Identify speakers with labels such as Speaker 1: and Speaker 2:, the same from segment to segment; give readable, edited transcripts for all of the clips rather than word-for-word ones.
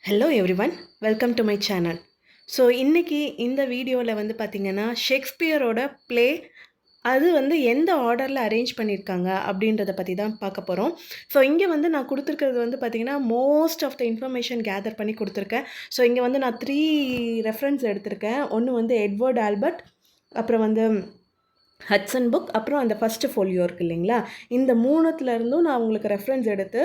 Speaker 1: Hello everyone, welcome to my channel. So இன்றைக்கி இந்த வீடியோவில் வந்து பார்த்திங்கன்னா ஷேக்ஸ்பியரோட ப்ளே அது வந்து எந்த ஆர்டரில் அரேஞ்ச் பண்ணியிருக்காங்க அப்படின்றத பற்றி தான் பார்க்க போகிறோம். ஸோ இங்கே வந்து நான் கொடுத்துருக்கிறது வந்து பார்த்திங்கன்னா most of the information gather பண்ணி கொடுத்துருக்கேன். ஸோ இங்கே வந்து நான் 3 ரெஃபரன்ஸ் எடுத்திருக்கேன். ஒன்று வந்து எட்வர்ட் ஆல்பர்ட், அப்புறம் வந்து ஹட்சன் புக், அப்புறம் அந்த ஃபஸ்ட்டு ஃபோலியோ இருக்குது இல்லைங்களா, இந்த 3த்துலேருந்தும் நான் உங்களுக்கு ரெஃபரன்ஸ் எடுத்து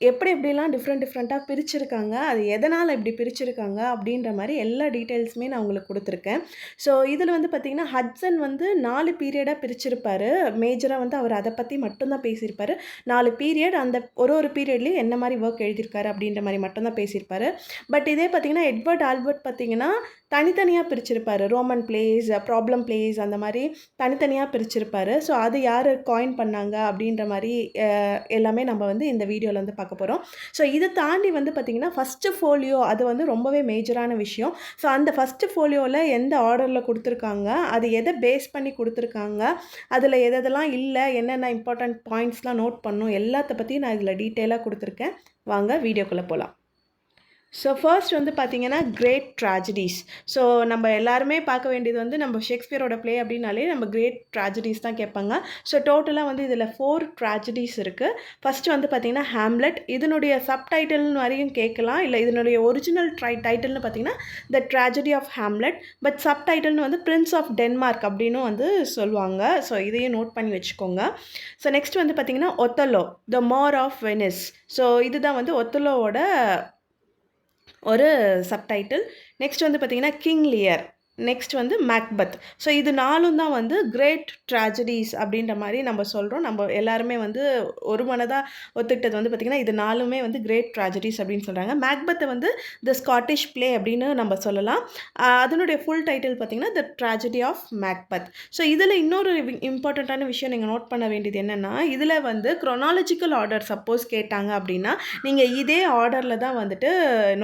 Speaker 1: எப்படிலாம் டிஃப்ரெண்ட்டாக பிரிச்சிருக்காங்க, அது எதனால் இப்படி பிரிச்சிருக்காங்க அப்படின்ற மாதிரி எல்லா டீட்டெயில்ஸுமே நான் உங்களுக்கு கொடுத்துருக்கேன். ஸோ இதில் வந்து பார்த்திங்கன்னா ஹட்சன் வந்து 4 பீரியடாக பிரிச்சிருப்பார். மேஜராக வந்து அவர் அதை பற்றி மட்டும்தான் பேசியிருப்பார். 4 பீரியட், அந்த ஒரு பீரியட்லேயும் என்ன மாதிரி ஒர்க் எழுதியிருக்காரு அப்படின்ற மாதிரி மட்டும்தான் பேசியிருப்பார். பட் இதே பார்த்திங்கன்னா எட்வர்ட் ஆல்பர்ட் பார்த்திங்கன்னா தனித்தனியாக பிரிச்சிருப்பார். ரோமன் பிளேஸ், ப்ராப்ளம் பிளேஸ், அந்த மாதிரி தனித்தனியாக பிரிச்சிருப்பார். ஸோ அது யார் காயின் பண்ணாங்க அப்படின்ற மாதிரி எல்லாமே நம்ம வந்து இந்த வீடியோவில் வந்து பார்க்க போகிறோம். ஸோ இதை தாண்டி வந்து பார்த்திங்கன்னா ஃபஸ்ட்டு ஃபோலியோ அது வந்து ரொம்பவே மேஜரான விஷயம். ஸோ அந்த ஃபஸ்ட்டு ஃபோலியோவில் எந்த ஆர்டரில் கொடுத்துருக்காங்க, அது எதை பேஸ் பண்ணி கொடுத்துருக்காங்க, அதில் எதெல்லாம் இல்லை, என்னென்ன இம்பார்ட்டண்ட் பாயிண்ட்ஸ்லாம் நோட் பண்ணணும், எல்லாத்த பற்றி நான் இதில் டீட்டெயிலாக கொடுத்துருக்கேன். வாங்க வீடியோக்குள்ளே போகலாம். ஸோ ஃபர்ஸ்ட் வந்து பார்த்திங்கன்னா கிரேட் ட்ராஜடிஸ். ஸோ நம்ம எல்லாருமே பார்க்க வேண்டியது வந்து நம்ம ஷேக்ஸ்பியரோட ப்ளே அப்படின்னாலே நம்ம கிரேட் ட்ராஜடிஸ் தான் கேட்பாங்க. ஸோ டோட்டலாக வந்து இதில் 4 ட்ராஜடிஸ் இருக்குது. ஃபஸ்ட்டு வந்து பார்த்திங்கன்னா ஹேம்லெட். இதனுடைய சப்டைட்டில்னு வரையும் கேட்கலாம், இல்லை இதனுடைய ஒரிஜினல் டைட்டில்னு பார்த்திங்கன்னா the tragedy of Hamlet, but சப்டைட்டில்னு வந்து பிரின்ஸ் ஆஃப் டென்மார்க் அப்படின்னு வந்து சொல்லுவாங்க. ஸோ இதையும் நோட் பண்ணி வச்சுக்கோங்க. ஸோ நெக்ஸ்ட் வந்து பார்த்திங்கன்னா ஒத்தலோ, த மோர் ஆஃப் வெனிஸ். ஸோ இதுதான் வந்து ஒத்தலோவோட ஒரு சப்டைட்டில். நெக்ஸ்ட் வந்து பார்த்திங்கன்னா கிங் லியர், நெக்ஸ்ட் வந்து மேக்பத். ஸோ இது 4ம் தான் வந்து கிரேட் ட்ராஜடிஸ் அப்படின்ற மாதிரி நம்ம சொல்கிறோம். நம்ம எல்லாருமே வந்து ஒரு மனதாக ஒத்துக்கிட்டது வந்து பார்த்திங்கன்னா இது 4மே வந்து கிரேட் ட்ராஜடிஸ் அப்படின்னு சொல்கிறாங்க. மேக்பத்தை வந்து த ஸ்காட்டிஷ் ப்ளே அப்படின்னு நம்ம சொல்லலாம். அதனுடைய ஃபுல் டைட்டில் பார்த்திங்கன்னா the tragedy of Macbeth. So இதில் இன்னொரு இம்பார்ட்டண்ட்டான விஷயம் நீங்கள் நோட் பண்ண வேண்டியது என்னென்னா, இதில் வந்து க்ரோனாலஜிக்கல் ஆர்டர் சப்போஸ் கேட்டாங்க அப்படின்னா நீங்கள் இதே ஆர்டரில் தான் வந்துட்டு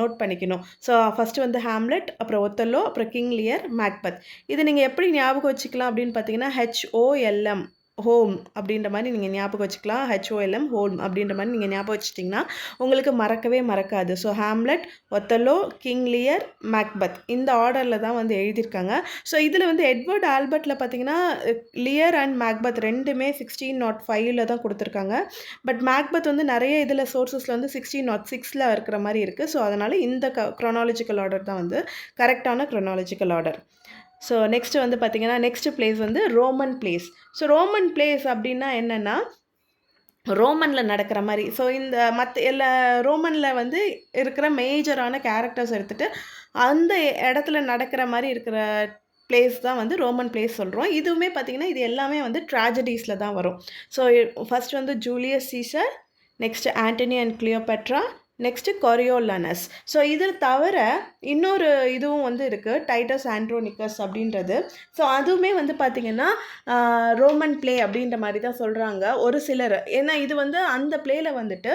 Speaker 1: நோட் பண்ணிக்கணும். ஸோ ஃபஸ்ட்டு வந்து ஹேம்லெட், அப்புறம் ஒத்தல்லோ, அப்புறம் கிங் லியர், மேக்பத். இது நீங்கள் எப்படி ஞாபகம் வச்சுக்கலாம் அப்படின்னு பார்த்தீங்கன்னா HOLM, ஹோம் அப்படின்ற மாதிரி நீங்கள் ஞாபகம் வச்சுக்கலாம். HOLM, ஹோம் அப்படின்ற மாதிரி நீங்கள் ஞாபகம் வச்சுட்டிங்கன்னா உங்களுக்கு மறக்கவே மறக்காது. So Hamlet, Othello, King Lear, Macbeth இந்த ஆர்டரில் தான் வந்து எழுதியிருக்காங்க. ஸோ இதில் வந்து எட்வர்ட் ஆல்பர்ட்டில் பார்த்தீங்கன்னா லியர் அண்ட் மேக்பத் ரெண்டுமே 1605 தான் கொடுத்துருக்காங்க. பட் மேக்பத் வந்து நிறைய இதில் சோர்ஸஸில் வந்து 1606 இருக்கிற மாதிரி இருக்குது. ஸோ அதனால் இந்த க்ரோனாலஜிக்கல் ஆர்டர் தான் வந்து கரெக்டான க்ரோனாலஜிக்கல் ஆர்டர். ஸோ நெக்ஸ்ட்டு வந்து பார்த்திங்கன்னா நெக்ஸ்ட் பிளேஸ் வந்து Roman place. So Roman place அப்படின்னா என்னென்னா ரோமனில் நடக்கிற மாதிரி. ஸோ இந்த மற்ற எல்லா ரோமனில் வந்து இருக்கிற மேஜரான கேரக்டர்ஸ் எடுத்துகிட்டு அந்த இடத்துல நடக்கிற மாதிரி இருக்கிற பிளேஸ் தான் வந்து ரோமன் பிளேஸ் சொல்கிறோம். இதுவுமே பார்த்திங்கன்னா இது எல்லாமே வந்து ட்ராஜடிஸில் தான் வரும். ஸோ ஃபஸ்ட் வந்து Julius Caesar, next Antony and Cleopatra, next Coriolanus. So இது தவிர இன்னொரு இதுவும் வந்து இருக்குது, டைட்டஸ் ஆண்ட்ரோனிக்கஸ் அப்படின்றது. ஸோ அதுவுமே வந்து பார்த்திங்கன்னா ரோமன் பிளே அப்படின்ற மாதிரி தான் சொல்கிறாங்க ஒரு சிலர். ஏன்னா இது வந்து அந்த பிளேயில் வந்துட்டு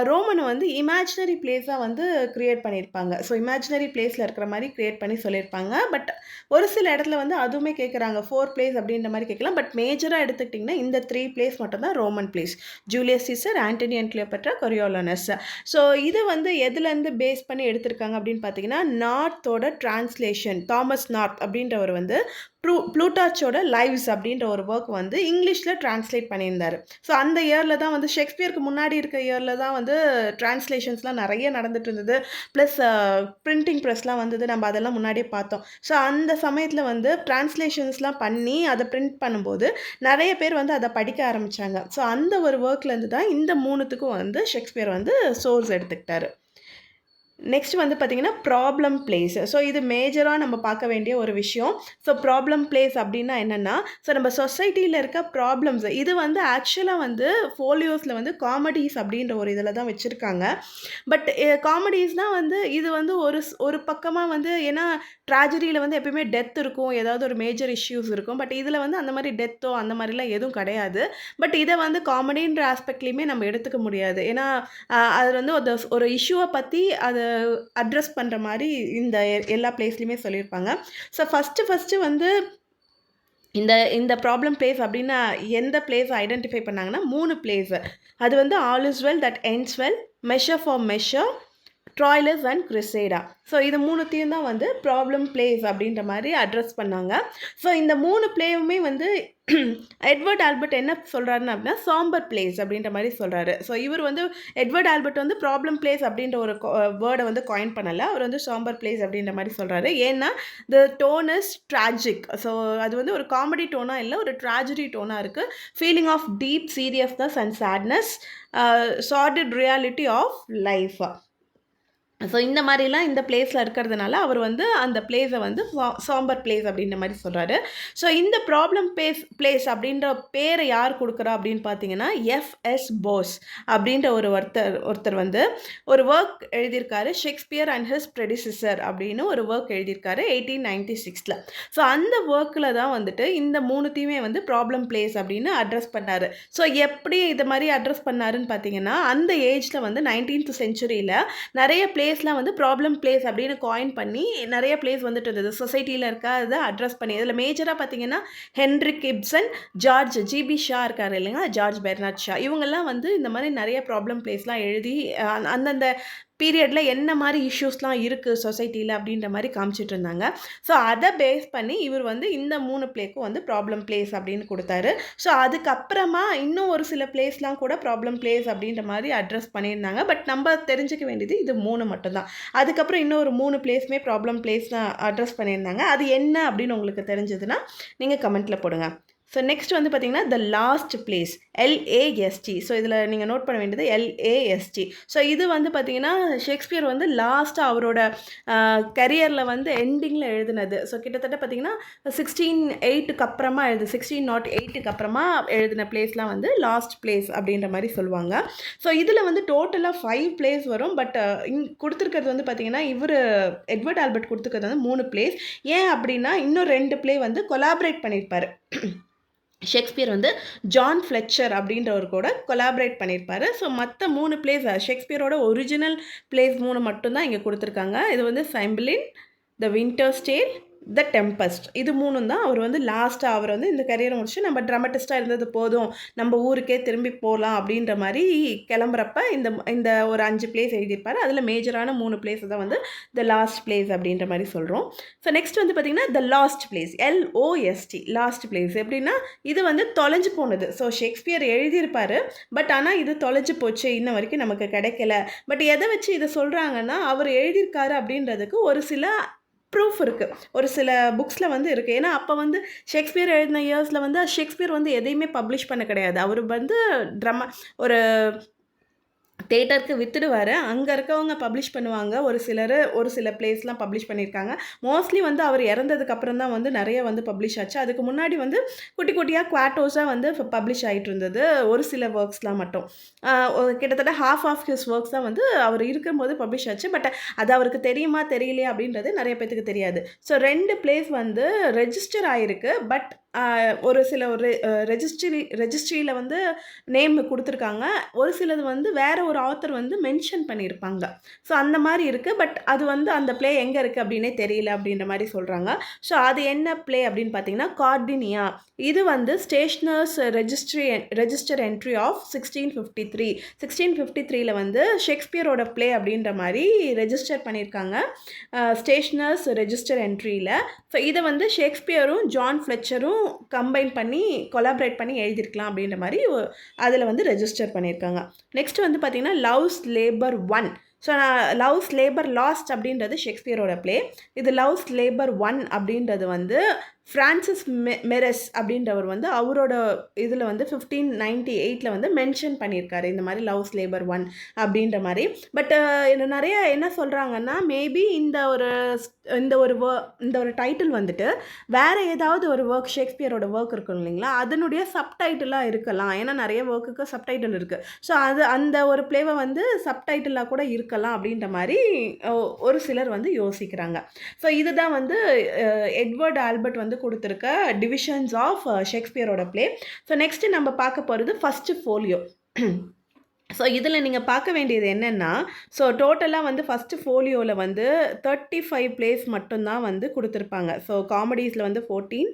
Speaker 1: ரோமனை வந்து இமேஜினரி பிளேஸாக வந்து க்ரியேட் பண்ணியிருப்பாங்க. ஸோ இமேஜினரி பிளேஸில் இருக்கிற மாதிரி க்ரியேட் பண்ணி சொல்லியிருப்பாங்க. பட் ஒரு சில இடத்துல வந்து அதுவுமே கேட்குறாங்க 4 பிளேஸ் அப்படின்ற மாதிரி கேட்கலாம். பட் மேஜராக எடுத்துக்கிட்டிங்கன்னா இந்த 3 பிளேஸ் மட்டும்தான் Roman plays: Julius Caesar, Antony and Cleopatra, Coriolanus. So இது வந்து எதுலேருந்து பேஸ் பண்ணி எடுத்திருக்காங்க அப்படின்னு பார்த்தீங்கன்னா நார்த்தோட டிரான்ஸ்லேஷன், தாமஸ் நார்த் அப்படின்றவர் வந்து ப்ளூட்டார்ச்சோட லைவ்ஸ் அப்படின்ற ஒரு ஒர்க் வந்து இங்கிலீஷில் டிரான்ஸ்லேட் பண்ணியிருந்தார். ஸோ அந்த இயரில் தான் வந்து ஷேக்ஸ்பியருக்கு முன்னாடி இருக்க இயரில் தான் வந்து டிரான்ஸ்லேஷன்ஸ்லாம் நிறைய நடந்துட்டு இருந்தது. ப்ளஸ் பிரிண்டிங் ப்ரெஸ்லாம் வந்தது, நம்ம அதெல்லாம் முன்னாடியே பார்த்தோம். ஸோ அந்த சமயத்தில் வந்து டிரான்ஸ்லேஷன்ஸ்லாம் பண்ணி அதை பிரிண்ட் பண்ணும்போது நிறைய பேர் வந்து அதை படிக்க ஆரம்பித்தாங்க. ஸோ அந்த ஒரு ஒர்க்லேருந்து தான் இந்த 3த்துக்கும் வந்து ஷேக்ஸ்பியர் வந்து சோர்ஸ் எடுத்துக்கிட்டாரு. நெக்ஸ்ட் வந்து பார்த்திங்கன்னா ப்ராப்ளம் பிளேஸ். ஸோ இது மேஜராக நம்ம பார்க்க வேண்டிய ஒரு விஷயம். ஸோ ப்ராப்ளம் பிளேஸ் அப்படின்னா என்னென்னா, ஸோ நம்ம சொசைட்டியில் இருக்க ப்ராப்ளம்ஸ் இது வந்து ஆக்சுவலாக வந்து ஃபோலியோஸில் வந்து காமெடிஸ் அப்படின்ற ஒரு இதில் தான் வச்சுருக்காங்க. பட் காமெடிஸ்னால் வந்து இது வந்து ஒரு பக்கமாக வந்து, ஏன்னா ட்ராஜடியில் வந்து எப்பயுமே டெத் இருக்கும், ஏதாவது ஒரு மேஜர் இஷ்யூஸ் இருக்கும். பட் இதில் வந்து அந்த மாதிரி டெத்தோ அந்த மாதிரிலாம் எதுவும் கிடையாது. பட் இதை வந்து காமெடின்ற ஆஸ்பெக்ட்லேயுமே நம்ம எடுத்துக்க முடியாது. ஏன்னா அது வந்து ஒரு இஷ்யூவை பற்றி அதை அட்ரஸ் பண்ணுற மாதிரி இந்த எல்லா பிளேஸ்லையுமே சொல்லியிருப்பாங்க. ஸோ ஃபஸ்ட்டு வந்து இந்த ப்ராப்ளம் பிளேஸ் அப்படின்னா எந்த பிளேஸ் ஐடென்டிஃபை பண்ணாங்கன்னா 3 பிளேஸ். அது வந்து all is well that ends well, measure for measure, Troilus and Cressida. So இது மூணுத்தையும் தான் வந்து ப்ராப்ளம் பிளேஸ் அப்படின்ற மாதிரி அட்ரஸ் பண்ணாங்க. ஸோ இந்த 3 பிளேவுமே வந்து எட்வர்ட் ஆல்பர்ட் என்ன சொல்கிறாருன்னு அப்படின்னா சாம்பர் பிளேஸ் அப்படின்ற மாதிரி சொல்கிறாரு. ஸோ இவர் வந்து எட்வர்ட் ஆல்பர்ட் வந்து ப்ராப்ளம் பிளேஸ் அப்படின்ற ஒரு வேர்டை வந்து காயின் பண்ணலை. அவர் வந்து சாம்பர் பிளேஸ் அப்படின்ற மாதிரி சொல்கிறாரு. ஏன்னா the tone is tragic. So அது வந்து ஒரு காமெடி டோனாக இல்லை, ஒரு ட்ராஜடி டோனாக இருக்குது. Feeling of deep seriousness and sadness, charted reality of life. So இந்த மாதிரிலாம் இந்த பிளேஸில் இருக்கிறதுனால அவர் வந்து அந்த பிளேஸை வந்து சாம்பர் பிளேஸ் அப்படின்ற மாதிரி சொல்கிறாரு. ஸோ இந்த ப்ராப்ளம் பிளேஸ் அப்படின்ற பேரை யார் கொடுக்குறா அப்படின்னு பார்த்தீங்கன்னா எஃப்எஸ் போஸ் அப்படின்ற ஒருத்தர் வந்து ஒரு ஒர்க் எழுதியிருக்காரு. ஷேக்ஸ்பியர் அண்ட் ஹிஸ் ப்ரெடிசிசர் அப்படின்னு ஒரு ஒர்க் எழுதியிருக்காரு 1896. ஸோ அந்த ஒர்க்கில் தான் வந்துட்டு இந்த மூணுத்தையுமே வந்து ப்ராப்ளம் பிளேஸ் அப்படின்னு அட்ரஸ் பண்ணார். ஸோ எப்படி இது மாதிரி அட்ரஸ் பண்ணாருன்னு பார்த்தீங்கன்னா அந்த ஏஜில் வந்து 19th செஞ்சுரியில் நிறைய பிளேஸ்லாம் வந்து ப்ராப்ளம் பிளேஸ் அப்படின்னு காயின் பண்ணி நிறைய பிளேஸ் வந்துட்டு இருந்தது. சொசைட்டியில் இருக்க அதை அட்ரஸ் பண்ணி இதில் மேஜராக பார்த்தீங்கன்னா ஹென்ரிக் இப்சன், ஜார்ஜ் ஜிபி ஷா இருக்கார் இல்லைங்களா, ஜார்ஜ் பெர்னார்ட் ஷா, இவங்கெல்லாம் வந்து இந்த மாதிரி நிறைய ப்ராப்ளம் பிளேஸ்லாம் எழுதி அந்தந்த பீரியடில் என்ன மாதிரி இஷ்யூஸ்லாம் இருக்குது சொசைட்டியில் அப்படின்ற மாதிரி காமிச்சிட்டு இருந்தாங்க. ஸோ அதை பேஸ் பண்ணி இவர் வந்து இந்த 3 பிளேக்கும் வந்து ப்ராப்ளம் பிளேஸ் அப்படின்னு கொடுத்தாரு. ஸோ அதுக்கப்புறமா இன்னும் ஒரு சில பிளேஸ்லாம் கூட ப்ராப்ளம் பிளேஸ் அப்படின்ற மாதிரி அட்ரஸ் பண்ணியிருந்தாங்க. பட் நம்ம தெரிஞ்சுக்க வேண்டியது இது 3 மட்டும்தான். அதுக்கப்புறம் இன்னும் ஒரு 3 பிளேஸுமே ப்ராப்ளம் பிளேஸ் தான் அட்ரஸ் பண்ணியிருந்தாங்க. அது என்ன அப்படின்னு உங்களுக்கு தெரிஞ்சதுன்னா நீங்கள் கமெண்ட்டில் போடுங்க. ஸோ நெக்ஸ்ட் வந்து பார்த்தீங்கன்னா the last place, LAST. So இதில் நீங்கள் நோட் பண்ண வேண்டியது LAST. ஸோ இது வந்து பார்த்தீங்கன்னா ஷேக்ஸ்பியர் வந்து லாஸ்ட்டாக அவரோட கரியரில் வந்து எண்டிங்கில் எழுதினது. ஸோ கிட்டத்தட்ட பார்த்தீங்கன்னா 1608க்கு அப்புறமா 1608க்கு அப்புறமா எழுதின பிளேஸ்லாம் வந்து லாஸ்ட் பிளேஸ் அப்படின்ற மாதிரி சொல்லுவாங்க. ஸோ இதில் வந்து டோட்டலாக 5 பிளேஸ் வரும். பட் கொடுத்துருக்கிறது வந்து பார்த்தீங்கன்னா இவர் எட்வர்ட் ஆல்பர்ட் கொடுத்துருக்கிறது வந்து 3 பிளேஸ். ஏன் அப்படின்னா இன்னும் 2 பிளே வந்து கொலாபரேட் பண்ணியிருப்பார். ஷேக்ஸ்பியர் வந்து ஜான் ஃப்ளெச்சர் அப்படின்றவர் கூட கொலாபரேட் பண்ணியிருப்பார். ஸோ மற்ற 3 பிளேஸ் ஷேக்ஸ்பியரோட ஒரிஜினல் பிளேஸ் 3 மட்டும்தான் இங்கே கொடுத்துருக்காங்க. இது வந்து சைம்பிளின், த வின்டர்ஸ் டேல், த டெம்பஸ்ட். இது 3 தான் அவர் வந்து லாஸ்ட்டாக அவர் வந்து இந்த கரியரை முடிச்சு நம்ம ட்ராமட்டிஸ்ட்டாக இருந்தது போதும், நம்ம ஊருக்கே திரும்பி போகலாம் அப்படின்ற மாதிரி கிளம்புறப்ப இந்த ஒரு 5 பிளேஸ் எழுதியிருப்பார். அதில் மேஜரான 3 பிளேஸ் தான் வந்து த லாஸ்ட் பிளேஸ் அப்படின்ற மாதிரி சொல்கிறோம். ஸோ நெக்ஸ்ட் வந்து பார்த்திங்கன்னா the last place, LOST, last place. எப்படின்னா இது வந்து தொலைஞ்சு போனது. ஸோ ஷேக்ஸ்பியர் எழுதியிருப்பார், பட் ஆனால் இது தொலைஞ்சு போச்சு, இன்ன வரைக்கும் நமக்கு கிடைக்கல. பட் எதை வச்சு இதை சொல்கிறாங்கன்னா அவர் எழுதியிருக்காரு அப்படின்றதுக்கு ஒரு சில ப்ரூஃப் இருக்குது, ஒரு சில புக்ஸில் வந்து இருக்குது. ஏன்னா அப்போ வந்து ஷேக்ஸ்பியர் எழுதின இயர்ஸில் வந்து ஷேக்ஸ்பியர் வந்து எதையுமே பப்ளிஷ் பண்ண கிடையாது. அவர் வந்து ஒரு தேட்டருக்கு விற்றுடுவார், அங்கே இருக்கவங்க பப்ளிஷ் பண்ணுவாங்க. ஒரு சில பிளேஸ்லாம் பப்ளிஷ் பண்ணியிருக்காங்க. மோஸ்ட்லி வந்து அவர் இறந்ததுக்கப்புறம் தான் வந்து நிறைய வந்து பப்ளிஷ் ஆச்சு. அதுக்கு முன்னாடி வந்து குட்டி குட்டியாக குவாட்டோஸாக வந்து பப்ளிஷ் ஆகிட்டு இருந்தது ஒரு சில ஒர்க்ஸ்லாம் மட்டும். கிட்டத்தட்ட ஹாஃப் ஆஃப் ஹிஸ் ஒர்க்ஸ் தான் வந்து அவர் இருக்கும்போது பப்ளிஷ் ஆச்சு. பட் அது அவருக்கு தெரியுமா தெரியலையா அப்படின்றது நிறைய பேத்துக்கு தெரியாது. ஸோ 2 பிளேஸ் வந்து ரெஜிஸ்டர் ஆகிருக்கு. பட் ஒரு சில ரெஜிஸ்ட்ரியில் வந்து நேம் கொடுத்துருக்காங்க. ஒரு சிலது வந்து வேறு ஒரு ஆத்தர் வந்து மென்ஷன் பண்ணியிருப்பாங்க. ஸோ அந்த மாதிரி இருக்குது. பட் அது வந்து அந்த பிளே எங்கே இருக்குது அப்படின்னே தெரியல அப்படின்ற மாதிரி சொல்கிறாங்க. ஸோ அது என்ன பிளே அப்படின்னு பார்த்தீங்கன்னா கார்டினியா. இது வந்து ஸ்டேஷ்னர்ஸ் ரெஜிஸ்டர் என்ட்ரி ஆஃப் 1653. 1653ல் வந்து ஷேக்ஸ்பியரோட பிளே அப்படின்ற மாதிரி ரெஜிஸ்டர் பண்ணியிருக்காங்க ஸ்டேஷ்னர்ஸ் ரெஜிஸ்டர் என்ட்ரியில். ஸோ இதை வந்து ஷேக்ஸ்பியரும் ஜான் ஃப்ளெச்சரும் கம்பைன் பண்ணி கொலாபரேட் பண்ணி எழுதியிருக்கலாம் அப்படின்ற மாதிரி அதில் வந்து ரெஜிஸ்டர் பண்ணியிருக்காங்க. நெக்ஸ்ட் வந்து பார்த்திங்கன்னா loves labour 1. So loves labour last அப்படின்றது ஷேக்ஸ்பியரோட பிளே. இது லவ்ஸ் லேபர் 1 அப்படின்றது வந்து ஃப்ரான்சிஸ் மெரஸ் அப்படின்றவர் வந்து அவரோட இதில் வந்து 1598 வந்து மென்ஷன் பண்ணியிருக்காரு இந்த மாதிரி லவ்ஸ் லேபர் 1 அப்படின்ற மாதிரி. பட் நிறைய என்ன சொல்கிறாங்கன்னா மேபி இந்த ஒரு டைட்டில் வந்துட்டு வேறு ஏதாவது ஒரு ஒர்க் ஷேக்ஸ்பியரோட ஒர்க் இருக்கும் இல்லைங்களா, அதனுடைய சப்டைட்டிலாக இருக்கலாம். ஏன்னா நிறைய ஒர்க்குக்கு சப்டைட்டில் இருக்குது. ஸோ அந்த ஒரு பிளேவை வந்து சப்டைட்டிலாக கூட இருக்கலாம் அப்படின்ற மாதிரி ஒரு சிலர் வந்து யோசிக்கிறாங்க. ஸோ இதுதான் வந்து எட்வர்ட் ஆல்பர்ட் வந்து கொடுத்துருக்க டிவிஷன்ஸ் ஆஃப் ஷேக்ஸ்பியரோட பிளே. ஸோ நெக்ஸ்ட்டு நம்ம பார்க்க போகிறது ஃபஸ்ட்டு ஃபோலியோ. ஸோ இதில் நீங்கள் பார்க்க வேண்டியது என்னென்னா, ஸோ டோட்டலாக வந்து ஃபஸ்ட்டு ஃபோலியோவில் வந்து 35 பிளேஸ் மட்டும்தான் வந்து கொடுத்துருப்பாங்க. ஸோ காமெடிஸில் வந்து 14,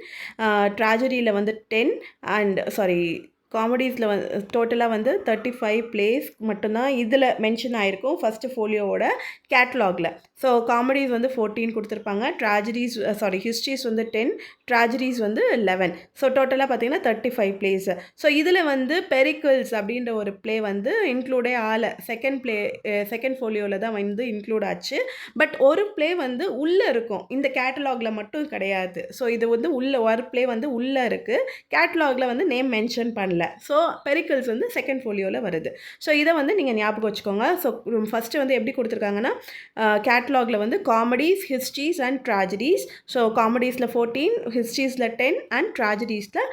Speaker 1: ட்ராஜடியில் வந்து 10 அண்ட் காமெடிஸில் டோட்டலாக வந்து 35 பிளேஸ் மட்டும்தான் இதில் மென்ஷன் ஆகிருக்கும் ஃபஸ்ட்டு ஃபோலியோவோட கேட்லாகில். ஸோ காமெடிஸ் வந்து 14 கொடுத்துருப்பாங்க, ஹிஸ்ட்ரிஸ் வந்து 10, ட்ராஜடிஸ் வந்து 11. ஸோ டோட்டலாக பார்த்தீங்கன்னா 35 பிளேஸ். ஸோ இதில் வந்து பெரிக்கிள்ஸ் அப்படின்ற ஒரு ப்ளே வந்து இன்க்ளூடே ஆகலை. செகண்ட் ஃபோலியோவில் தான் வந்து இன்க்ளூட் ஆச்சு. பட் ஒரு ப்ளே வந்து உள்ளே இருக்கும், இந்த கேட்டலாகில் மட்டும் கிடையாது. ஸோ இது வந்து ஒரு ப்ளே வந்து உள்ளே இருக்குது, கேட்டலாகில் வந்து நேம் மென்ஷன் பண்ணல. ஸோ பெரிக்கிள்ஸ் வந்து செகண்ட் ஃபோலியோவில் வருது. ஸோ இதை வந்து நீங்கள் ஞாபகம் வச்சுக்கோங்க. ஸோ ஃபஸ்ட்டு வந்து எப்படி கொடுத்துருக்காங்கன்னா கேட்லாகில் வந்து comedies, histories and tragedies. So காமெடிஸில் 14, ஹிஸ்ட்ரிஸில் 10 அண்ட் ட்ராஜடிஸில்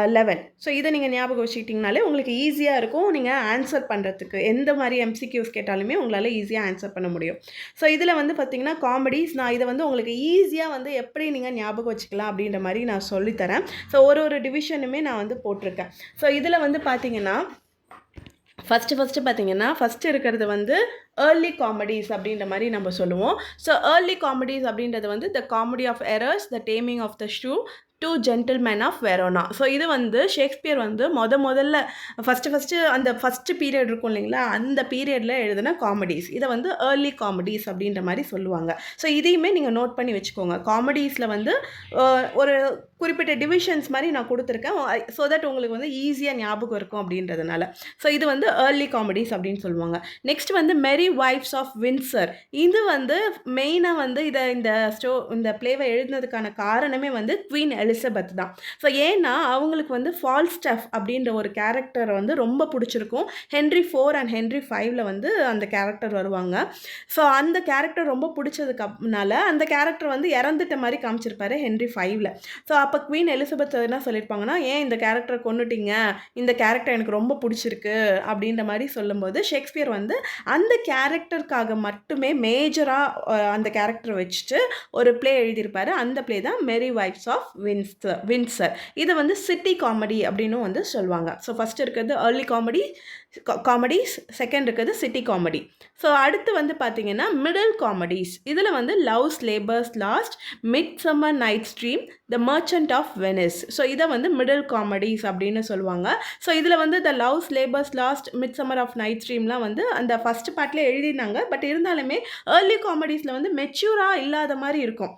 Speaker 1: 11. ஸோ இதை நீங்கள் ஞாபகம் வச்சுக்கிட்டிங்கனாலே உங்களுக்கு ஈஸியாக இருக்கும் நீங்கள் ஆன்சர் பண்ணுறதுக்கு. எந்த மாதிரி எம்சிக்யூஸ் கேட்டாலுமே உங்களால் ஈஸியாக ஆன்சர் பண்ண முடியும். ஸோ இதில் வந்து பார்த்திங்கன்னா காமெடிஸ், நான் இதை வந்து உங்களுக்கு ஈஸியாக வந்து எப்படி நீங்கள் ஞாபகம் வச்சுக்கலாம் அப்படின்ற மாதிரி நான் சொல்லித்தரேன். ஸோ ஒரு டிவிஷனுமே நான் வந்து போட்டிருக்கேன். ஸோ இதில் வந்து பார்த்திங்கன்னா ஃபஸ்ட்டு இருக்கிறது வந்து ஏர்லி காமெடிஸ் அப்படின்ற மாதிரி நம்ம சொல்லுவோம். ஸோ ஏர்லி காமெடிஸ் அப்படின்றது வந்து the comedy of errors, the taming of the shrew, 2 gentlemen of Verona. So இது வந்து ஷேக்ஸ்பியர் வந்து முதல்ல அந்த ஃபஸ்ட்டு பீரியட் இருக்கும் இல்லைங்களா, அந்த பீரியடில் எழுதின காமெடிஸ். இதை வந்து ஏர்லி காமெடிஸ் அப்படின்ற மாதிரி சொல்லுவாங்க. ஸோ இதையுமே நீங்கள் நோட் பண்ணி வச்சுக்கோங்க. காமெடிஸில் வந்து ஒரு குறிப்பிட்ட டிவிஷன்ஸ் மாதிரி நான் கொடுத்துருக்கேன், ஸோ தட் உங்களுக்கு வந்து ஈஸியாக ஞாபகம் இருக்கும் அப்படின்றதுனால. ஸோ இது வந்து ஏர்லி காமெடிஸ் அப்படின்னு சொல்லுவாங்க. நெக்ஸ்ட் வந்து மெரி வைஃப்ஸ் ஆஃப் வின்சர். இது வந்து மெயினாக வந்து இந்த ப்ளேவை எழுதினதுக்கான காரணமே வந்து குவீன் எலிசபெத் தான். ஸோ ஏன்னா அவங்களுக்கு வந்து ஃபால்ஸ்டஃப் அப்படின்ற ஒரு கேரக்டர் வந்து ரொம்ப பிடிச்சிருக்கும். ஹென்ரி 4 அண்ட் ஹென்ரி 5ல் வந்து அந்த கேரக்டர் வருவாங்க. ஸோ அந்த கேரக்டர் ரொம்ப பிடிச்சதுக்குனால அந்த கேரக்டர் வந்து இறந்துட்ட மாதிரி காமிச்சிருப்பாரு ஹென்ரி 5ல். ஸோ அப்போ குவீன் எலிசபெத் என்ன சொல்லியிருப்பாங்கன்னா, ஏன் இந்த கேரக்டரை கொண்டுட்டீங்க, இந்த கேரக்டர் எனக்கு ரொம்ப பிடிச்சிருக்கு அப்படின்ற மாதிரி சொல்லும்போது ஷேக்ஸ்பியர் வந்து அந்த கேரக்டருக்காக மட்டுமே மேஜராக அந்த கேரக்டரை வச்சுட்டு ஒரு ப்ளே எழுதியிருப்பார். அந்த ப்ளே தான் மெரி வைஃப்ஸ் ஆஃப் வின்சர். இதை வந்து சிட்டி காமெடி அப்படின்னு வந்து சொல்லுவாங்க. ஸோ ஃபஸ்ட்டு இருக்கிறது ஏர்லி காமெடிஸ், செகண்ட் இருக்கிறது சிட்டி காமெடி. ஸோ அடுத்து வந்து பார்த்தீங்கன்னா மிடில் காமெடிஸ். இதில் வந்து Love's Labour's Lost, Midsummer Night's Dream, the Merchant of Venice. So இதை வந்து மிடில் காமெடிஸ் அப்படின்னு சொல்லுவாங்க. ஸோ இதில் வந்து the Love's Labour's Lost, Midsummer of Night's ட்ரீம்லாம் வந்து அந்த ஃபஸ்ட் பார்ட்லேயே எழுதினாங்க. பட் இருந்தாலுமே ஏர்லி காமெடிஸில் வந்து மெச்சூராக இல்லாத மாதிரி இருக்கும்.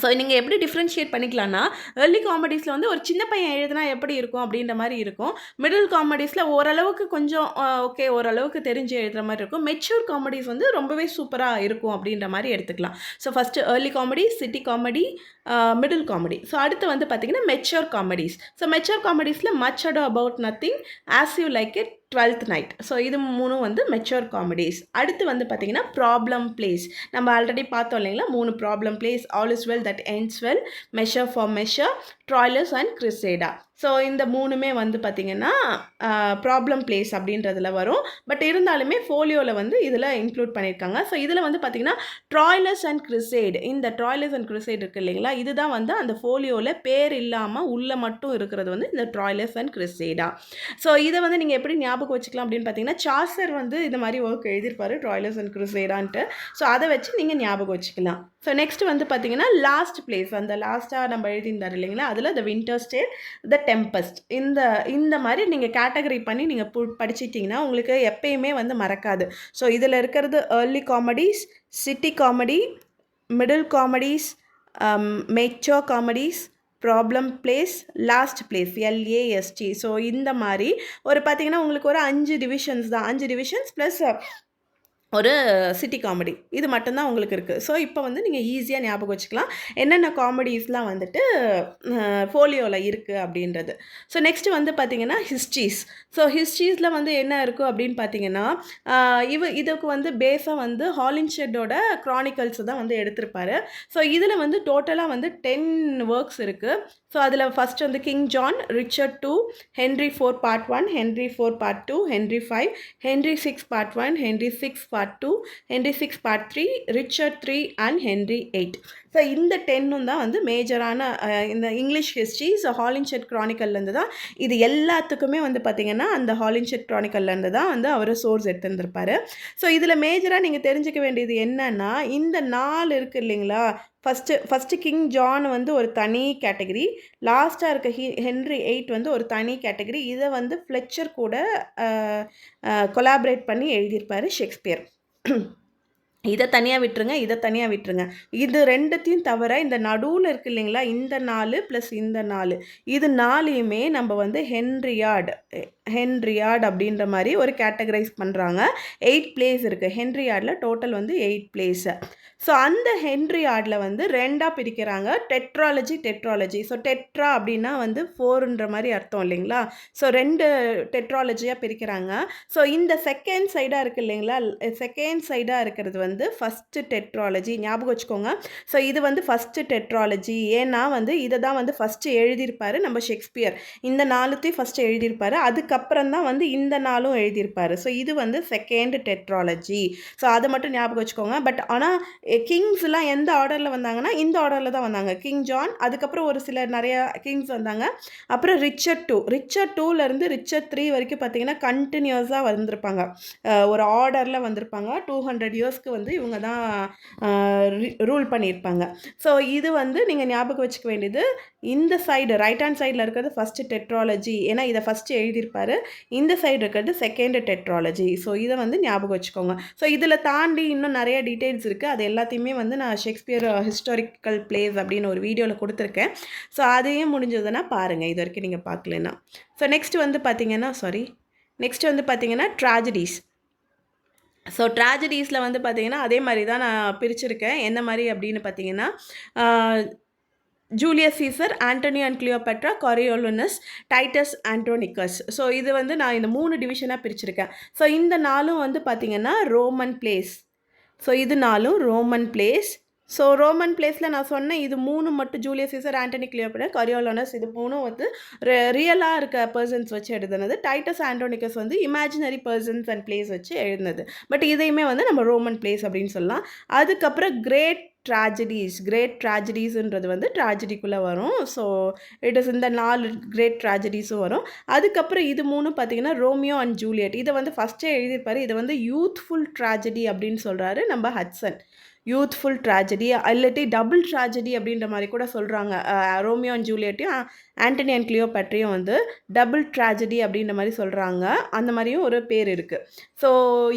Speaker 1: ஸோ நீங்கள் எப்படி டிஃப்ரென்ஷியேட் பண்ணிக்கலாம்னா, ஏர்லி காமெடிஸில் வந்து ஒரு சின்ன பையன் எழுதுனா எப்படி இருக்கும் அப்படின்ற மாதிரி இருக்கும். மிடில் காமெடிஸில் ஓரளவுக்கு கொஞ்சம் ஓகே, ஓரளவுக்கு தெரிஞ்சு எழுதுகிற மாதிரி இருக்கும். மெச்சூர் காமெடிஸ் வந்து ரொம்பவே சூப்பராக இருக்கும் அப்படின்ற மாதிரி எடுத்துக்கலாம். So first early comedy, city comedy, middle comedy. So அடுத்து வந்து பார்த்திங்கன்னா மெச்சூர் காமெடிஸ். ஸோ மெச்சூர் காமெடிஸில் much ado about nothing, as you like it, 12th night. So இது மூணும் வந்து மெச்சூர் காமெடிஸ். அடுத்து வந்து பார்த்திங்கன்னா ப்ராப்ளம் பிளேஸ். நம்ம ஆல்ரெடி பார்த்தோம் இல்லைங்களா, 3 problem plays: all is well that ends well, measure for measure, Troilus and Cressida. So இந்த மூணுமே வந்து பார்த்திங்கன்னா ப்ராப்ளம் பிளேஸ் அப்படின்றதுல வரும். பட் இருந்தாலுமே ஃபோலியோவில் வந்து இதில் இன்க்ளூட் பண்ணியிருக்காங்க. ஸோ இதில் வந்து பார்த்திங்கன்னா ட்ராய்லஸ் அண்ட் கிரிசேட், இந்த ட்ராய்லஸ் அண்ட் கிரிசேட் இருக்குது இல்லைங்களா, இதுதான் வந்து அந்த ஃபோலியோவில் பேர் இல்லாமல் உள்ளே மட்டும் இருக்கிறது வந்து இந்த ட்ராய்லஸ் அண்ட் கிரிசேடா. ஸோ இதை வந்து நீங்கள் எப்படி ஞாபகம் வச்சுக்கலாம் அப்படின்னு பார்த்தீங்கன்னா, சாசர் வந்து இந்த மாதிரி ஒர்க் எழுதியிருப்பார் ட்ராய்லஸ் அண்ட் கிரிசேடான்ட்டு. ஸோ அதை வச்சு நீங்கள் ஞாபகம் வச்சுக்கலாம். ஸோ நெக்ஸ்ட் வந்து பார்த்திங்கன்னா லாஸ்ட் பிளேஸ், அந்த லாஸ்ட்டாக நம்ம எழுதியிருந்தார் இல்லைங்களா, அதில் த வின்டர் ஸ்டேட், த டெம்பஸ்ட். இந்த மாதிரி நீங்கள் கேட்டகரி பண்ணி நீங்கள் படிச்சிட்டிங்கன்னா உங்களுக்கு எப்பயுமே வந்து மறக்காது. ஸோ இதில் இருக்கிறது early comedies, city comedy, middle comedies, mature comedies, problem place, last place, LAST. So இந்த மாதிரி ஒரு பார்த்திங்கன்னா உங்களுக்கு ஒரு 5 டிவிஷன்ஸ் தான், 5 டிவிஷன்ஸ் ப்ளஸ் ஒரு சிட்டி காமெடி, இது மட்டும்தான் உங்களுக்கு இருக்குது. ஸோ இப்போ வந்து நீங்கள் ஈஸியாக ஞாபகம் வச்சுக்கலாம் என்னென்ன காமெடிஸ்லாம் வந்துட்டு ஃபோலியோவில் இருக்குது அப்படின்றது. ஸோ நெக்ஸ்ட்டு வந்து பார்த்திங்கன்னா ஹிஸ்ட்ரிஸ். ஸோ ஹிஸ்ட்ரிஸில் வந்து என்ன இருக்கும் அப்படின்னு பார்த்தீங்கன்னா, இதுக்கு வந்து பேஸாக வந்து ஹாலின்ஷெட்டோட க்ரானிக்கல்ஸ் தான் வந்து எடுத்திருப்பாரு. ஸோ இதில் வந்து டோட்டலாக வந்து 10 ஒர்க்ஸ் இருக்குது. ஸோ அதில் ஃபஸ்ட்டு வந்து king John, Richard 2, Henry 4 part 1, Henry 4 part 2, Henry 5, Henry 6 part 1, Henry 6 part 2, Henry 6 part 3, Richard 3 and Henry 8. So இந்த 10ம் தான் வந்து மேஜரான இந்த இங்கிலீஷ் ஹிஸ்ட்ரி. ஸோ ஹாலின்ஷெட் க்ரானிக்கல்லேருந்து தான் இது எல்லாத்துக்குமே வந்து பார்த்திங்கன்னா அந்த ஹாலின்ஷெட் க்ரானிக்கல்லேருந்து தான் வந்து அவர் சோர்ஸ் எடுத்துருந்துருப்பார். ஸோ இதில் மேஜராக நீங்கள் தெரிஞ்சுக்க வேண்டியது என்னன்னா, இந்த 4 இருக்குது இல்லைங்களா, ஃபஸ்ட்டு கிங் ஜான் வந்து ஒரு தனி கேட்டகரி, லாஸ்ட்டாக இருக்க ஹென்ரி 8 வந்து ஒரு தனி கேட்டகரி. இதை வந்து ஃப்ளெச்சர் கூட கொலாபரேட் பண்ணி எழுதியிருப்பார் ஷேக்ஸ்பியர். இதை தனியாக விட்டுருங்க, இதை தனியாக விட்டுருங்க. இது 2த்தையும் தவிர இந்த நடுவில் இருக்குது இல்லைங்களா, இந்த 4 ப்ளஸ் இந்த 4, இது 4யுமே நம்ம வந்து ஹென்ரியார்ட் அப்படின்ற மாதிரி ஒரு கேட்டகரைஸ் பண்ணுறாங்க. 8 பிளேஸ் இருக்குது ஹென்ரியார்டில், டோட்டல் வந்து 8 பிளேஸு. ஸோ அந்த ஹென்ரியார்டில் வந்து 2ஆக பிரிக்கிறாங்க, டெட்ராலஜி. ஸோ டெட்ரா அப்படின்னா வந்து 4ன்ற மாதிரி அர்த்தம் இல்லைங்களா. ஸோ 2 டெட்ராலஜியாக பிரிக்கிறாங்க. ஸோ இந்த செகண்ட் சைடாக இருக்குது இல்லைங்களா, செகண்ட் சைடாக இருக்கிறது வந்து ஃபஸ்ட்டு டெட்ராலஜி, ஞாபகம் வச்சுக்கோங்க. ஸோ இது வந்து ஃபஸ்ட்டு டெட்ராலஜி. ஏன்னா வந்து இதை தான் வந்து ஃபஸ்ட்டு எழுதியிருப்பார் நம்ம ஷேக்ஸ்பியர். இந்த 4த்தையும் ஃபஸ்ட்டு எழுதியிருப்பார், அதுக்கப்புறம் தான் வந்து இந்த 4ம் எழுதியிருப்பார். ஸோ இது வந்து செகண்ட் டெட்ராலஜி. ஸோ அதை மட்டும் ஞாபகம் வச்சுக்கோங்க. பட் ஆனால் கிங்ஸ்லாம் எந்த ஆர்டரில் வந்தாங்கன்னா இந்த ஆர்டரில் தான் வந்தாங்க. கிங் ஜான், அதுக்கப்புறம் ஒரு சிலர் நிறையா கிங்ஸ் வந்தாங்க. அப்புறம் ரிச்சர்ட் 2லேருந்து ரிச்சர்ட் 3 வரைக்கும் பார்த்தீங்கன்னா கண்டினியூஸாக வந்திருப்பாங்க, ஒரு ஆர்டரில் வந்திருப்பாங்க. 200 இயர்ஸ்க்கு வந்து இவங்க தான் ரூல் பண்ணியிருப்பாங்க. ஸோ இது வந்து நீங்கள் ஞாபகம் வச்சுக்க வேண்டியது, இந்த சைடு ரைட் ஹேண்ட் சைடில் இருக்கிறது ஃபஸ்ட்டு டெட்ராலஜி, ஏன்னா இதை ஃபஸ்ட்டு எழுதியிருப்பார். இந்த சைடு இருக்கிறது செகண்ட் டெட்ராலஜி. ஸோ இதை வந்து ஞாபகம் வச்சுக்கோங்க. ஸோ இதில் தாண்டி இன்னும் நிறைய டீட்டெயில்ஸ் இருக்குது. அது எல்லாத்தையுமே வந்து நான் ஷேக்ஸ்பியர் ஹிஸ்டாரிக்கல் பிளேஸ் அப்படின்னு ஒரு வீடியோவில் கொடுத்துருக்கேன். ஸோ அதையும் முடிஞ்சதுன்னா பாருங்கள், இது வரைக்கும் நீங்கள் பார்க்கலன்னா. ஸோ நெக்ஸ்ட் வந்து பார்த்தீங்கன்னா ட்ராஜடிஸ். ஸோ ட்ராஜடிஸில் வந்து பார்த்தீங்கன்னா அதே மாதிரி தான் நான் பிரிச்சிருக்கேன். என்ன மாதிரி அப்படின்னு பார்த்தீங்கன்னா, Julius Caesar, Antony and Cleopatra, Coriolanus, Titus Andronicus. So இது வந்து நான் இந்த 3 டிவிஷனாக பிரிச்சிருக்கேன். ஸோ இந்த 4ம் வந்து பார்த்தீங்கன்னா ரோமன் பிளேஸ். ஸோ இது 4ம் ரோமன் பிளேஸ். ஸோ ரோமன் பிளேஸில் நான் சொன்னேன், இது 3 மட்டும் ஜூலியஸ் சீசர், ஆண்டனி கிளியோபேட்ரா, கொரியோலனஸ், இது 3ம் வந்து ரியலாக இருக்க பர்சன்ஸ் வச்சு எழுதுனது. டைட்டஸ் ஆண்ட்ரோனிக்கஸ் வந்து இமேஜினரி பர்சன்ஸ் அண்ட் பிளேஸ் வச்சு எழுதுனது. பட் இதையுமே வந்து நம்ம ரோமன் பிளேஸ் அப்படின்னு சொல்லலாம். அதுக்கப்புறம் கிரேட் ட்ராஜடிஸ்ன்றது வந்து ட்ராஜடிக்குள்ளே வரும். ஸோ இட் இஸ் இந்த 4 கிரேட் ட்ராஜடிஸும் வரும். அதுக்கப்புறம் இது 3 பார்த்தீங்கன்னா ரோமியோ அண்ட் ஜூலியட். இதை வந்து ஃபஸ்ட்டே எழுதியிருப்பார். இதை வந்து யூத்ஃபுல் ட்ராஜடி அப்படின்னு சொல்கிறாரு நம்ம ஹட்சன். யூத்ஃபுல் ட்ராஜடி இல்லாட்டி டபுள் ட்ராஜடி அப்படின்ற மாதிரி கூட சொல்கிறாங்க. ரோமியோ அண்ட் ஜூலியட்டையும் ஆண்டனி அண்ட் கிளியோபேட்ரையும் வந்து டபுள் ட்ராஜடி அப்படின்ற மாதிரி சொல்கிறாங்க. அந்த மாதிரியும் ஒரு பேர் இருக்குது. ஸோ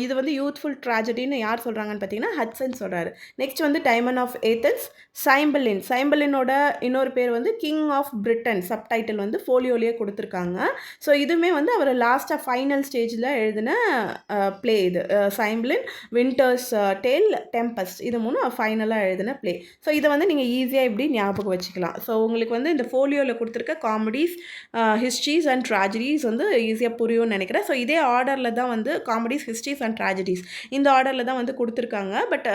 Speaker 1: இது வந்து யூத்ஃபுல் ட்ராஜடின்னு யார் சொல்கிறாங்கன்னு பார்த்தீங்கன்னா ஹட்சன் சொல்கிறாரு. நெக்ஸ்ட் வந்து டைமன் ஆஃப் ஏத்தன்ஸ், சைம்பலினோட இன்னொரு பேர் வந்து கிங் ஆஃப் பிரிட்டன். சப்டைட்டில் வந்து ஃபோலியோலேயே கொடுத்துருக்காங்க. ஸோ இதுவுமே வந்து அவர் லாஸ்ட்டாக ஃபைனல் ஸ்டேஜில் எழுதின ப்ளே இது. சைம்பலின், வின்டர்ஸ் டேல், டெம்பஸ்ட், இது 3 ஃபைனலாக எழுதின ப்ளே. ஸோ இதை வந்து நீங்கள் ஈஸியாக இப்படி ஞாபகம் வச்சுக்கலாம். ஸோ உங்களுக்கு வந்து இந்த ஃபோலியோவில் கொடுத்துருக்க காமெடிஸ், ஹிஸ்ட்ரிஸ் அண்ட் ட்ராஜடிஸ் வந்து ஈஸியாக புரியும்னு நினைக்கிறேன். ஸோ இதே ஆர்டரில் தான் வந்து காமெடிஸ், ஹிஸ்ட்ரிஸ் அண்ட் ட்ராஜடிஸ் இந்த ஆர்டரில் தான் வந்து கொடுத்துருக்காங்க. பட்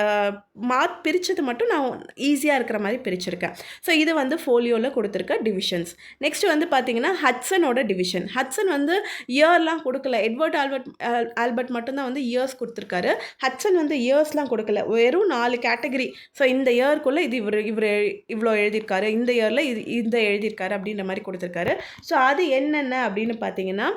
Speaker 1: மார்க் பிரித்தது மட்டும் நான் ஈஸியாக இருக்கிற மாதிரி பிரிச்சிருக்கேன். ஸோ இது வந்து ஃபோலியோவில் கொடுத்துருக்க டிவிஷன்ஸ். நெக்ஸ்ட் வந்து பார்த்தீங்கன்னா ஹட்சனோட டிவிஷன். ஹட்சன் வந்து இயர்லாம் கொடுக்கல. எட்வர்ட் ஆல்பர்ட் மட்டும்தான் வந்து இயர்ஸ் கொடுத்துருக்காரு. ஹட்சன் வந்து இயர்ஸ்லாம் கொடுக்கல, வெறும் 4 கேட்டகரி. ஸோ இந்த இயர்க்குள்ளே இது இவர் இவ்வளோ எழுதியிருக்காரு, இந்த இயரில் இந்த எழுதியிருக்காரு அப்படின்ற மாதிரி கொடுத்துருக்காரு. ஸோ அது என்னென்ன அப்படின்னு பார்த்தீங்கன்னா,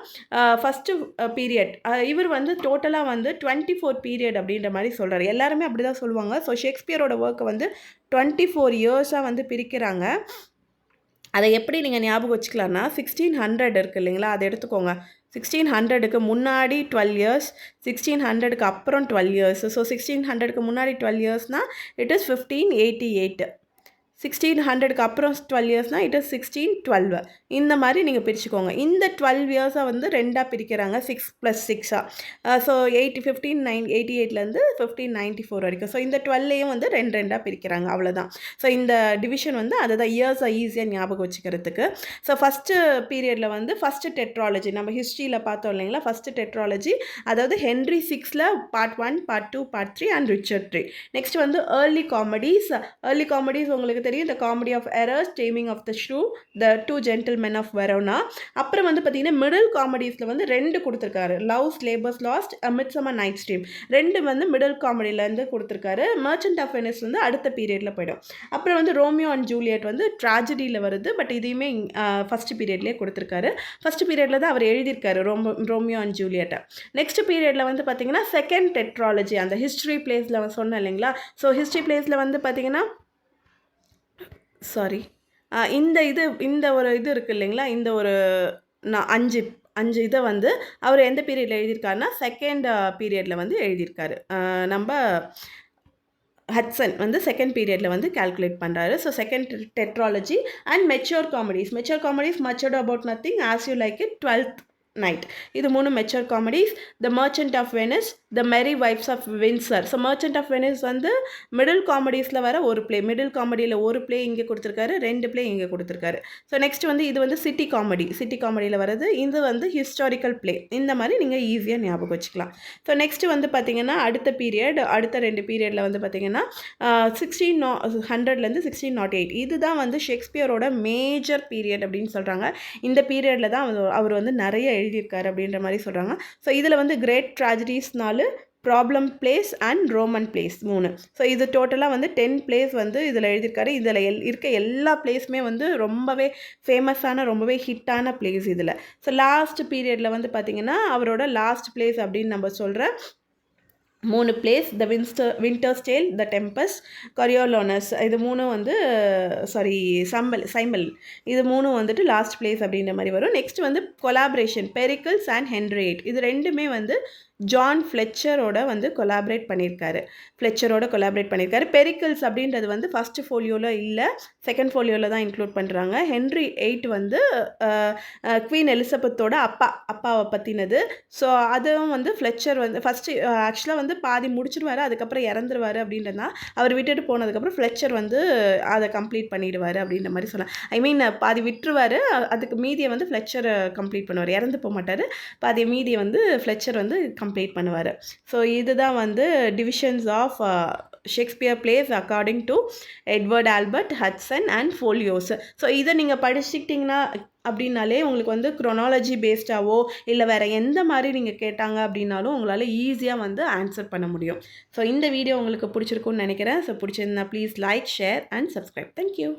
Speaker 1: ஃபஸ்ட்டு பீரியட் இவர் வந்து டோட்டலாக வந்து 24 பீரியட் அப்படின்ற மாதிரி சொல்கிறார். எல்லாருமே அப்படி தான் சொல்லுவாங்க. ஸோ ஷேக்ஸ்பியரோட ஒர்க்கை வந்து 24 இயர்ஸாக வந்து பிரிக்கிறாங்க. அதை எப்படி நீங்கள் ஞாபகம் வச்சுக்கலாம்னா, 1600 இருக்குது இல்லைங்களா, அதை எடுத்துக்கோங்க. 1600க்கு முன்னாடி 12 இயர்ஸ், 1600க்கு அப்புறம் 12 இயர்ஸ். ஸோ 1600க்கு முன்னாடி 12 இயர்ஸ்னால் இட் இஸ் 1588. 1600க்கு அப்புறம் 12 இயர்ஸ்னால் இட் இஸ் 1612. இந்த மாதிரி நீங்கள் பிரிச்சுக்கோங்க. இந்த 12 இயர்ஸை வந்து 2ஆக பிரிக்கிறாங்க, 6 + 6. ஸோ 1588லேருந்து 1594 வரைக்கும். ஸோ இந்த 12ஐயும் வந்து 2ஆக பிரிக்கிறாங்க, அவ்வளோதான். ஸோ இந்த டிவிஷன் வந்து அதை தான் இயர்ஸை ஈஸியாக ஞாபகம் வச்சுக்கிறதுக்கு. ஸோ ஃபஸ்ட்டு பீரியடில் வந்து ஃபஸ்ட்டு டெட்ராலஜி நம்ம ஹிஸ்ட்ரியில் பார்த்தோம் இல்லைங்களா, ஃபஸ்ட்டு டெட்ராலஜி, அதாவது ஹென்ரி 6ல் part 1, part 2, part 3 and Richard 3. Next வந்து ஏர்லி காமெடிஸ் உங்களுக்கு தெரியும், The Comedy of Errors, Taming of the Shrew, The Two Gentlemen of Verona. அப்புறம் வந்து பார்த்தீங்கன்னா மிடில் காமெடிஸில் வந்து 2 கொடுத்துருக்காரு. Love's Labour's Lost, A Midsummer Night's Dream. 2 வந்து மிடில் காமெடியிலேருந்து கொடுத்துருக்காரு. Merchant of Venice வந்து அடுத்த பீரியடில் போய்டும். அப்புறம் வந்து ரோமியோ அண்ட் ஜூலியட் வந்து ட்ராஜடியில் வருது. பட் இதையுமே ஃபஸ்ட் பீரியட்லேயே கொடுத்துருக்காரு. ஃபஸ்ட் பீரியடில் தான் அவர் எழுதியிருக்காரு ரோமியோ அண்ட் ஜூலியட்டை. நெக்ஸ்ட் பீரியடில் வந்து பார்த்தீங்கன்னா செகண்ட் டெட்ராலஜி, அந்த ஹிஸ்ட்ரி பிளேஸில் சொன்னேன் இல்லைங்களா. ஸோ ஹிஸ்ட்ரி பிளேஸில் வந்து பார்த்தீங்கன்னா சாரி. இந்த ஒரு இது இருக்கு இல்லைங்களா? இந்த ஒரு 5 இத வந்து அவர் எந்த பீரியட்ல எழுதியிருக்காருன்னா, 2ண்ட் பீரியட்ல வந்து எழுதியிருக்காரு. நம்ப ஹட்சன் வந்து 2ண்ட் பீரியட்ல வந்து கால்குலேட் பண்றாரு. ஸோ 2ண்ட் tetralogy and mature comedies. Mature comedies much ado about nothing, as you like it, 12th night. இது 3 mature comedies. The Merchant of Venice, the Merry Wives of Windsor. So Merchant of Venice வந்து middle காமெடிஸில் வர ஒரு play. Middle காமெடியில் ஒரு play இங்கே கொடுத்துருக்காரு, 2 play இங்கே கொடுத்துருக்காரு. ஸோ நெக்ஸ்ட் வந்து இது வந்து சிட்டி காமெடி. சிட்டி காமெடியில் வரது இது வந்து ஹிஸ்டாரிக்கல் ப்ளே. இந்த மாதிரி நீங்கள் ஈஸியாக ஞாபகம் வச்சுக்கலாம். ஸோ நெக்ஸ்ட் வந்து பார்த்தீங்கன்னா அடுத்த 2 பீரியடில் வந்து பார்த்தீங்கன்னா 1600லேருந்து 1608. இதுதான் வந்து ஷேக்ஸ்பியரோட மேஜர் பீரியட் அப்படின்னு சொல்கிறாங்க. இந்த பீரியடில் தான் அவர் வந்து நிறைய எழுதியிருக்காரு அப்படின்ற மாதிரி சொல்கிறாங்க. ஸோ இதில் வந்து கிரேட் ட்ராஜடிஸ்னால problem plays and Roman plays 3. So இது டோட்டலாக வந்து 10 பிளேஸ் வந்து இதில் எழுதியிருக்காரு. இதில் இருக்க எல்லா பிளேஸுமே வந்து ரொம்பவே ஃபேமஸான, ரொம்பவே ஹிட்டான பிளேஸ் இதில். ஸோ லாஸ்ட் பீரியடில் வந்து பார்த்திங்கன்னா அவரோட லாஸ்ட் பிளேஸ் அப்படின்னு நம்ம சொல்கிற 3 பிளேஸ், த வின்டர்ஸ் டேல், த டெம்பஸ்ட், கொரியோலோனஸ். இது 3 வந்து சைமல். இது 3 வந்துட்டு லாஸ்ட் பிளேஸ் அப்படின்ற மாதிரி வரும். நெக்ஸ்ட் வந்து கொலாபரேஷன், பெரிக்கிள்ஸ் அண்ட் ஹென்ரி VIII. இது 2மே வந்து ஜான் ஃப்ளெச்சரோட வந்து கொலாபரேட் பண்ணியிருக்காரு. பெரிக்கிள்ஸ் அப்படின்றது வந்து ஃபஸ்ட்டு ஃபோலியோவில் இல்லை, 2ண்ட் ஃபோலியோவில் தான் இன்க்ளூட் பண்ணுறாங்க. ஹென்ரி VIII வந்து குவீன் எலிசபெத்தோட அப்பாவை பற்றினது. ஸோ அதுவும் வந்து ஃப்ளெச்சர் வந்து ஃபஸ்ட்டு ஆக்சுவலாக வந்து பாதி முடிச்சிடுவார், அதுக்கப்புறம் இறந்துருவார். அப்படின்றதுனா அவர் விட்டுட்டு போனதுக்கப்புறம் ஃப்ளெச்சர் வந்து அதை கம்ப்ளீட் பண்ணிடுவார் அப்படின்ற மாதிரி சொல்லலாம். பாதி விட்டுருவார், அதுக்கு மீதியை வந்து ஃப்ளெச்சர் கம்ப்ளீட் பண்ணுவார். இறந்து போக மாட்டார், பாதி மீதியை வந்து ஃப்ளெச்சர் வந்து கம்ப்ளீட் பண்ணுவார். ஸோ இதுதான் வந்து divisions of Shakespeare plays according to Edward Albert, Hudson and folios. So இதை நீங்கள் படிச்சுக்கிட்டிங்கன்னா அப்படின்னாலே உங்களுக்கு வந்து குரோனாலஜி பேஸ்டாவோ இல்லை வேறு எந்த மாதிரி நீங்கள் கேட்டாங்க அப்படின்னாலும் உங்களால் ஈஸியாக வந்து ஆன்சர் பண்ண முடியும். ஸோ இந்த வீடியோ உங்களுக்கு பிடிச்சிருக்குன்னு நினைக்கிறேன். ஸோ பிடிச்சிருந்தா please like, share and subscribe. Thank you.